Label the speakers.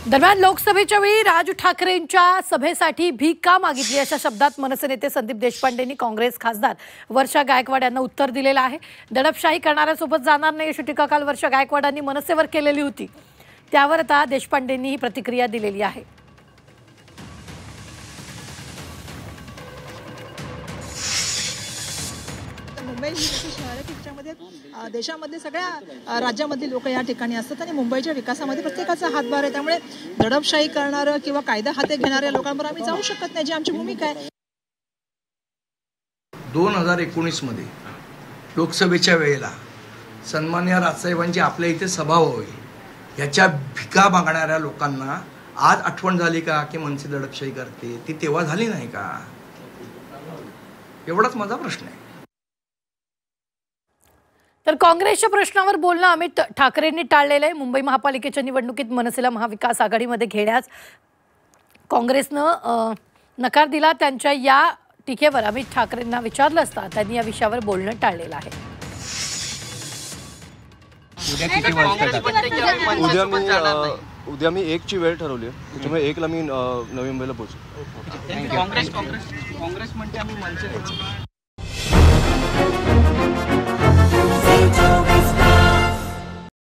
Speaker 1: दरम्यान लोकसभेच्या वेळी राज ठाकरेंच्या सभेसाठी भीक का मागितली अशा शब्दात मनसे नेते संदीप देशपांडेंनी काँग्रेस खासदार वर्षा गायकवाड यांना उत्तर दिलेलं आहे। दडपशाही करणाऱ्यासोबत जाणार नाही अशी टीका काल वर्षा गायकवाडांनी मनसेवर केलेली होती। त्यावर आता देशपांडेंनी ही प्रतिक्रिया दिलेली आहे।
Speaker 2: मुंबई ही अशी शहर आहे की ज्याच्यामध्ये देशामधले सगळ्या राज्यामधले लोक या ठिकाणी असतात आणि मुंबईच्या विकासामध्ये प्रत्येकाचा हातभार आहे। त्यामुळे दडपशाही करणारं किंवा कायदा हाती घेणाऱ्या लोकांवर आम्ही जाऊ शकत नाही, जी आमची भूमिका आहे।
Speaker 3: 2019 मध्ये लोकसभेच्या वेळेला सन्माननीय राजसाहेबांची आपल्या इथे सभा व्हावी याच्या भिका मागणाऱ्या लोकांना आज आठवण झाली का की मनसे दडपशाही करते? ती तेव्हा झाली नाही का? एवढाच माझा प्रश्न आहे।
Speaker 1: तर काँग्रेसच्या प्रश्नावर बोलणं अमित ठाकरेंनी टाळलेलं आहे। मुंबई महापालिकेच्या निवडणुकीत मनसेला महाविकास आघाडीमध्ये घेण्यास काँग्रेसनं नकार दिला। त्यांच्या या टीकेवर अमित ठाकरेंना विचारलं असता त्यांनी या विषयावर बोलणं टाळलेलं आहे।
Speaker 4: उद्या मी 1 ची वेळ ठरवली आहे, त्याच्यामुळे 1 ला मी नवी मुंबईला पोहोचू।
Speaker 5: काँग्रेस म्हणते आम्ही मनसे